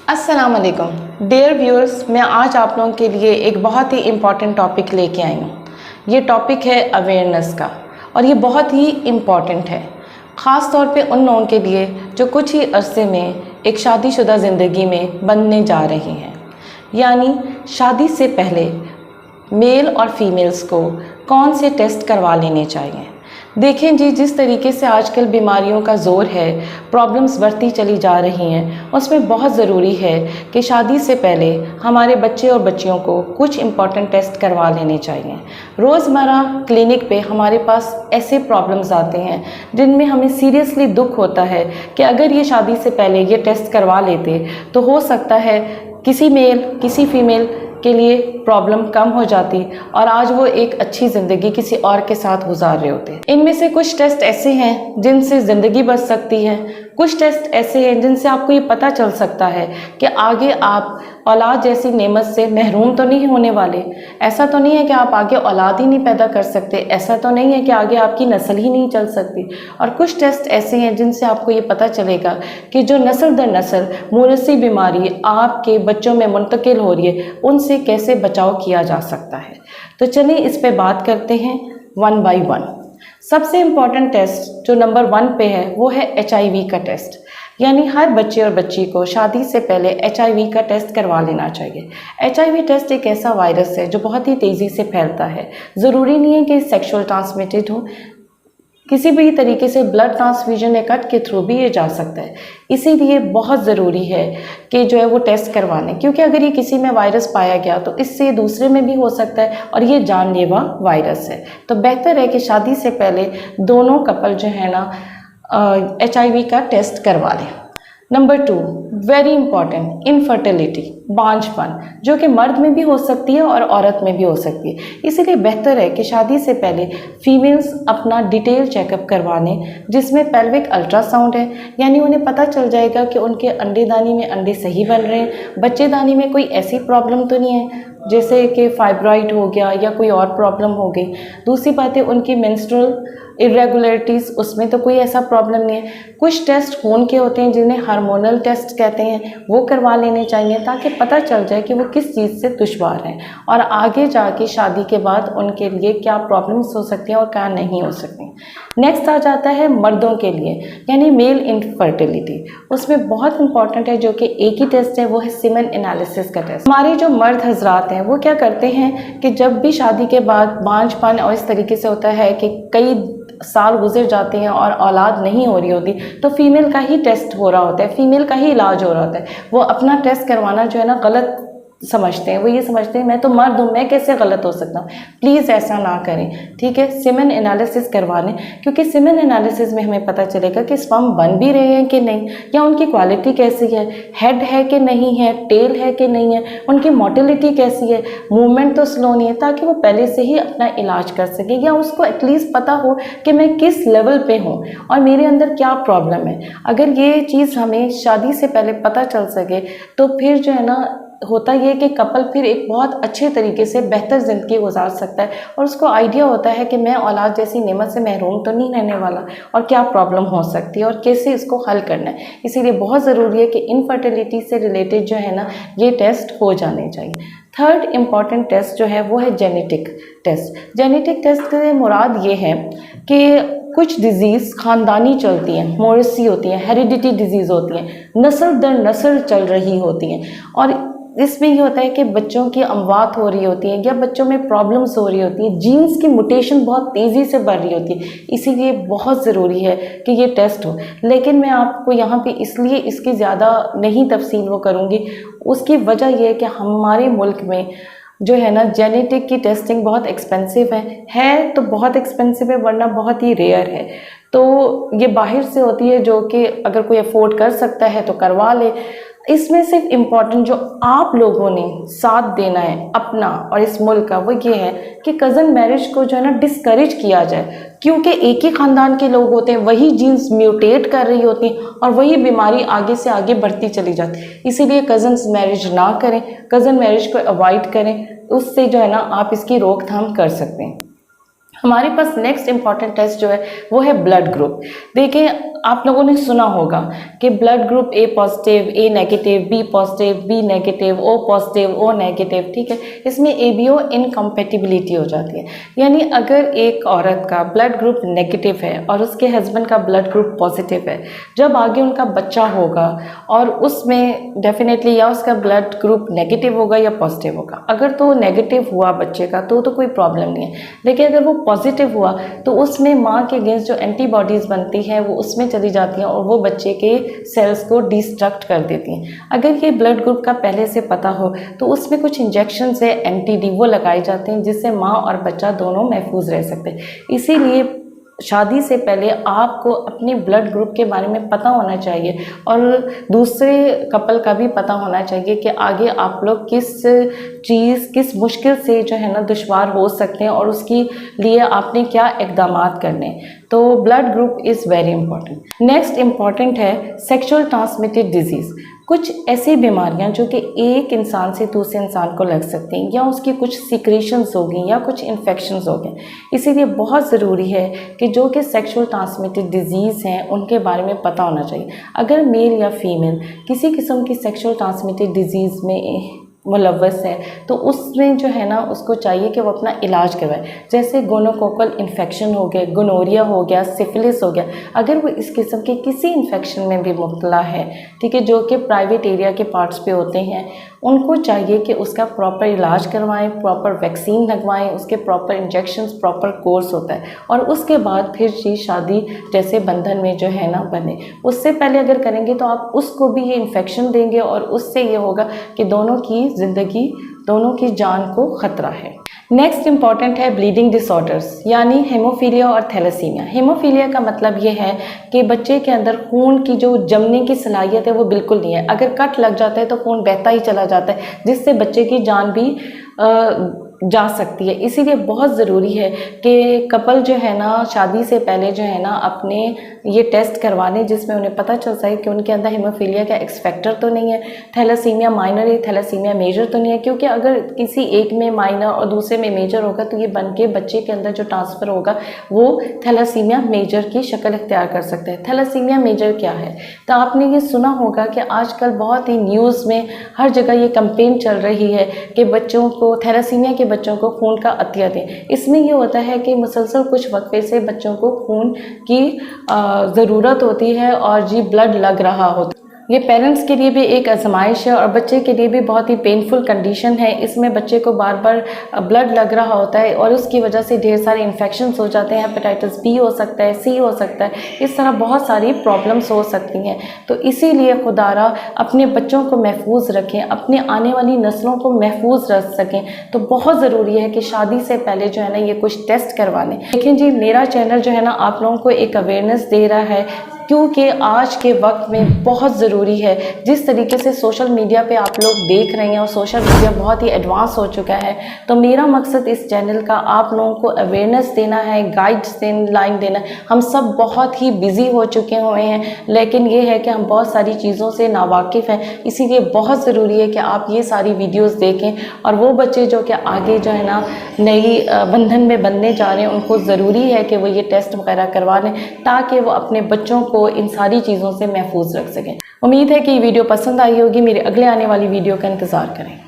अस्सलाम वालेकुम dear viewers, मैं आज आप लोगों के लिए एक बहुत ही इम्पॉर्टेंट टॉपिक लेके आई हूँ। ये टॉपिक है अवेयरनेस का और ये बहुत ही इम्पॉर्टेंट है, ख़ास तौर पे उन लोगों के लिए जो कुछ ही अरसे में एक शादीशुदा ज़िंदगी में बनने जा रहे हैं। यानी शादी से पहले मेल और फीमेल्स को कौन से टेस्ट करवा लेने चाहिए। देखें जी, जिस तरीके से आजकल बीमारियों का ज़ोर है, प्रॉब्लम्स बढ़ती चली जा रही हैं, उसमें बहुत ज़रूरी है कि शादी से पहले हमारे बच्चे और बच्चियों को कुछ इम्पॉर्टेंट टेस्ट करवा लेने चाहिए। रोज़मर्रा क्लिनिक पे हमारे पास ऐसे प्रॉब्लम्स आते हैं जिनमें हमें सीरियसली दुख होता है कि अगर ये शादी से पहले ये टेस्ट करवा लेते तो हो सकता है किसी मेल किसी फीमेल के लिए प्रॉब्लम कम हो जाती और आज वो एक अच्छी ज़िंदगी किसी और के साथ गुजार रहे होते। इनमें से कुछ टेस्ट ऐसे हैं जिनसे ज़िंदगी बच सकती है, कुछ टेस्ट ऐसे हैं जिनसे आपको ये पता चल सकता है कि आगे आप औलाद जैसी नेमत से महरूम तो नहीं होने वाले। ऐसा तो नहीं है कि आप आगे औलाद ही नहीं पैदा कर सकते, ऐसा तो नहीं है कि आगे आपकी नस्ल ही नहीं चल सकती। और कुछ टेस्ट ऐसे हैं जिनसे आपको ये पता चलेगा कि जो नस्ल दर नस्ल मूरसी बीमारी आपके बच्चों में मुंतकिल हो रही है, उनसे कैसे बचाव किया जा सकता है। तो चलिए इस पे बात करते हैं वन बाय वन। सबसे इम्पॉर्टेंट टेस्ट जो नंबर 1 पे है वो है HIV का टेस्ट। यानी हर बच्चे और बच्ची को शादी से पहले HIV का टेस्ट करवा लेना चाहिए। HIV टेस्ट एक ऐसा वायरस है जो बहुत ही तेज़ी से फैलता है। ज़रूरी नहीं है कि सेक्सुअल ट्रांसमिटेड हो, किसी भी तरीके से ब्लड ट्रांसफ्यूजन या कट के थ्रू भी ये जा सकता है। इसीलिए बहुत ज़रूरी है कि जो है वो टेस्ट करवाने, क्योंकि अगर ये किसी में वायरस पाया गया तो इससे दूसरे में भी हो सकता है और ये जानलेवा वायरस है। तो बेहतर है कि शादी से पहले दोनों कपल जो है ना HIV का टेस्ट करवा लें। नंबर 2 वेरी इंपॉर्टेंट, इनफर्टिलिटी, बांझपन, जो कि मर्द में भी हो सकती है और औरत में भी हो सकती है। इसीलिए बेहतर है कि शादी से पहले फीमेल्स अपना डिटेल चेकअप करवाने, जिसमें पेल्विक अल्ट्रासाउंड है। यानी उन्हें पता चल जाएगा कि उनके अंडेदानी में अंडे सही बन रहे हैं, बच्चेदानी में कोई ऐसी प्रॉब्लम तो नहीं है जैसे कि फाइब्रॉइड हो गया या कोई और प्रॉब्लम हो गई। दूसरी बात है उनकी मेंस्ट्रुअल इरेगुलरिटीज़, उसमें तो कोई ऐसा प्रॉब्लम नहीं है। कुछ टेस्ट खून के होते हैं जिन्हें हार्मोनल टेस्ट कहते हैं, वो करवा लेने चाहिए ताकि पता चल जाए कि वो किस चीज़ से दुश्वार हैं और आगे जाके शादी के बाद उनके लिए क्या प्रॉब्लम्स हो सकती हैं और क्या नहीं हो सकती। नेक्स्ट आ जाता है मर्दों के लिए, यानी मेल इनफर्टिलिटी। उसमें बहुत इंपॉर्टेंट है जो कि एक ही टेस्ट है, वो है सीमेन एनालिसिस का टेस्ट। हमारे जो मर्द हजरात हैं वो क्या करते हैं कि जब भी शादी के बाद बांझपन और इस तरीके से होता है कि कई साल गुजर जाते हैं और औलाद नहीं हो रही होती, तो फीमेल का ही टेस्ट हो रहा होता है, फीमेल का ही इलाज हो रहा होता है। वो अपना टेस्ट करवाना जो है ना गलत समझते हैं। वो ये समझते हैं मैं तो मर्द हूँ, मैं कैसे गलत हो सकता हूँ। प्लीज़ ऐसा ना करें, ठीक है। सीमेन एनालिसिस करवा लें, क्योंकि सीमेन एनालिसिस में हमें पता चलेगा कि स्पर्म बन भी रहे हैं कि नहीं, या उनकी क्वालिटी कैसी है, हेड है कि नहीं है, टेल है कि नहीं है, उनकी मोटिलिटी कैसी है, मूवमेंट तो स्लो नहीं है, ताकि वो पहले से ही अपना इलाज कर सके या उसको एटलीस्ट पता हो कि मैं किस लेवल पे हूँ और मेरे अंदर क्या प्रॉब्लम है। अगर ये चीज़ हमें शादी से पहले पता चल सके तो फिर जो है ना होता ये कि कपल फिर एक बहुत अच्छे तरीके से बेहतर ज़िंदगी गुजार सकता है और उसको आइडिया होता है कि मैं औलाद जैसी नेमत से महरूम तो नहीं रहने वाला और क्या प्रॉब्लम हो सकती है और कैसे इसको हल करना है। इसीलिए बहुत ज़रूरी है कि इनफर्टिलिटी से रिलेटेड जो है ना ये टेस्ट हो जाने चाहिए। थर्ड इम्पॉर्टेंट टेस्ट जो है वो है जेनेटिक टेस्ट। जेनेटिक टेस्ट से मुराद ये है कि कुछ डिजीज़ ख़ानदानी चलती हैं, मोरसी होती हैं, हेरिडिटी डिजीज़ होती हैं, नस्ल दर नस्ल चल रही होती हैं और इसमें ये होता है कि बच्चों की अमवात हो रही होती है या बच्चों में प्रॉब्लम्स हो रही होती हैं, जीन्स की म्यूटेशन बहुत तेज़ी से बढ़ रही होती है। इसीलिए बहुत ज़रूरी है कि ये टेस्ट हो। लेकिन मैं आपको यहाँ पे इसलिए इसकी ज़्यादा नहीं तफसील वो करूँगी, उसकी वजह यह है कि हमारे मुल्क में जो है ना जेनेटिक की टेस्टिंग बहुत एक्सपेंसिव है तो बहुत एक्सपेंसिव है, वरना बहुत ही रेयर है। तो ये बाहर से होती है जो कि अगर कोई अफोर्ड कर सकता है तो करवा ले। इसमें सिर्फ इम्पॉर्टेंट जो आप लोगों ने साथ देना है अपना और इस मुल्क का, वो ये है कि कज़न मैरिज को जो है ना डिस्करेज किया जाए, क्योंकि एक ही ख़ानदान के लोग होते हैं, वही जीन्स म्यूटेट कर रही होती हैं और वही बीमारी आगे से आगे बढ़ती चली जाती है। इसीलिए कज़न्स मैरिज ना करें, कज़न मैरिज को अवॉइड करें, उससे जो है ना आप इसकी रोकथाम कर सकते हैं। हमारे पास नेक्स्ट इम्पॉर्टेंट टेस्ट जो है वो है ब्लड ग्रुप। देखिए आप लोगों ने सुना होगा कि blood group A positive, A negative, B positive, B negative, O positive, O negative, ठीक है। इसमें ABO इनकम्पेटिबिलिटी हो जाती है, यानी अगर एक औरत का ब्लड ग्रुप नेगेटिव है और उसके हस्बैंड का ब्लड ग्रुप पॉजिटिव है, जब आगे उनका बच्चा होगा और उसमें डेफिनेटली या उसका ब्लड ग्रुप नेगेटिव होगा या पॉजिटिव होगा। अगर तो नेगेटिव हुआ बच्चे का तो कोई प्रॉब्लम नहीं है, लेकिन अगर वो पॉजिटिव हुआ तो उसमें माँ के अगेंस्ट जो एंटीबॉडीज़ बनती हैं वो उसमें चली जाती हैं और वो बच्चे के सेल्स को डिस्ट्रक्ट कर देती हैं। अगर ये ब्लड ग्रुप का पहले से पता हो तो उसमें कुछ इंजेक्शन से एंटी-डी वो लगाए जाते हैं जिससे माँ और बच्चा दोनों महफूज रह सकते हैं। इसीलिए शादी से पहले आपको अपने ब्लड ग्रुप के बारे में पता होना चाहिए और दूसरे कपल का भी पता होना चाहिए कि आगे आप लोग किस मुश्किल से जो है ना दुश्वार हो सकते हैं और उसके लिए आपने क्या इक़दामात करने। तो blood group is very important. Next important है सेक्सुअल ट्रांसमिटेड डिजीज़। कुछ ऐसी बीमारियां जो कि एक इंसान से दूसरे इंसान को लग सकती हैं या उसकी कुछ सिक्रेशंस हो गई या कुछ इन्फेक्शंस हो गए, इसीलिए बहुत ज़रूरी है कि जो कि सेक्सुअल ट्रांसमिटेड डिजीज़ हैं उनके बारे में पता होना चाहिए। अगर मेल या फीमेल किसी किस्म की सेक्सुअल ट्रांसमिटेड डिजीज़ में मुलव्वस है तो उसमें जो है ना उसको चाहिए कि वो अपना इलाज करवाए। जैसे गोनोकोकल इन्फेक्शन हो गया, गोनोरिया हो गया, सिफिलिस हो गया, अगर वो इस किस्म के किसी इन्फेक्शन में भी मुब्तला है, ठीक है, जो कि प्राइवेट एरिया के पार्ट्स पे होते हैं, उनको चाहिए कि उसका प्रॉपर इलाज करवाएं, प्रॉपर वैक्सीन लगवाएं, उसके प्रॉपर इंजेक्शंस, प्रॉपर कोर्स होता है और उसके बाद फिर चीज़ शादी जैसे बंधन में जो है ना बने। उससे पहले अगर करेंगे तो आप उसको भी ये इन्फेक्शन देंगे और उससे ये होगा कि दोनों की ज़िंदगी, दोनों की जान को ख़तरा है। नेक्स्ट इंपॉर्टेंट है ब्लीडिंग डिसऑर्डर्स, यानी हेमोफीलिया और थैलेसीमिया। हेमोफीलिया का मतलब ये है कि बच्चे के अंदर खून की जो जमने की सलाहियत है वो बिल्कुल नहीं है। अगर कट लग जाता है तो खून बहता ही चला जाता है, जिससे बच्चे की जान भी जा सकती है। इसीलिए बहुत ज़रूरी है कि कपल जो है ना शादी से पहले जो है ना अपने ये टेस्ट करवा लें जिसमें उन्हें पता चल सके कि उनके अंदर हेमोफीलिया का एक्स फैक्टर तो नहीं है, थैलेसीमिया माइनर है, थैलेसीमिया मेजर तो नहीं है। क्योंकि अगर किसी एक में माइनर और दूसरे में मेजर होगा तो ये बन के बच्चे के अंदर जो ट्रांसफ़र होगा वो थैलेसीमिया मेजर की शक्ल इख्तियार कर सकता है। थैलेसीमिया मेजर क्या है? तो आपने ये सुना होगा कि आजकल बहुत ही न्यूज़ में हर जगह ये कंपेन चल रही है कि बच्चों को, थैलेसीमिया के बच्चों को खून का अतिया दें। इसमें ये होता है कि मुसलसल कुछ वक्फे से बच्चों को खून की ज़रूरत होती है और जी ब्लड लग रहा होता है। ये पेरेंट्स के लिए भी एक आजमाइश है और बच्चे के लिए भी बहुत ही पेनफुल कंडीशन है। इसमें बच्चे को बार बार ब्लड लग रहा होता है और उसकी वजह से ढेर सारे इन्फेक्शंस हो जाते हैं। हेपेटाइटिस बी हो सकता है, सी हो सकता है, इस तरह बहुत सारी प्रॉब्लम्स हो सकती हैं। तो इसीलिए खुदारा अपने बच्चों को महफूज रखें, अपने आने वाली नस्लों को महफूज रख सकें। तो बहुत ज़रूरी है कि शादी से पहले जो है ना ये कुछ टेस्ट करवा लें। लेकिन जी मेरा चैनल जो है ना आप लोगों को एक अवेयरनेस दे रहा है, क्योंकि आज के वक्त में बहुत ज़रूरी है। जिस तरीके से सोशल मीडिया पे आप लोग देख रहे हैं और सोशल मीडिया बहुत ही एडवांस हो चुका है, तो मेरा मकसद इस चैनल का आप लोगों को अवेयरनेस देना है, गाइड्स लाइन देना है। हम सब बहुत ही बिज़ी हो चुके हुए हैं, लेकिन ये है कि हम बहुत सारी चीज़ों से नावाकिफ़ हैं। इसीलिए बहुत ज़रूरी है कि आप ये सारी वीडियोस देखें और वो बच्चे जो कि आगे जो है ना नई बंधन में बनने जा रहे हैं उनको ज़रूरी है कि वो ये टेस्ट वगैरह करवा लें ताकि वो अपने बच्चों को इन सारी चीज़ों से महफूज रख सकें। उम्मीद है कि ये वीडियो पसंद आई होगी। मेरे अगले आने वाली वीडियो का इंतज़ार करें।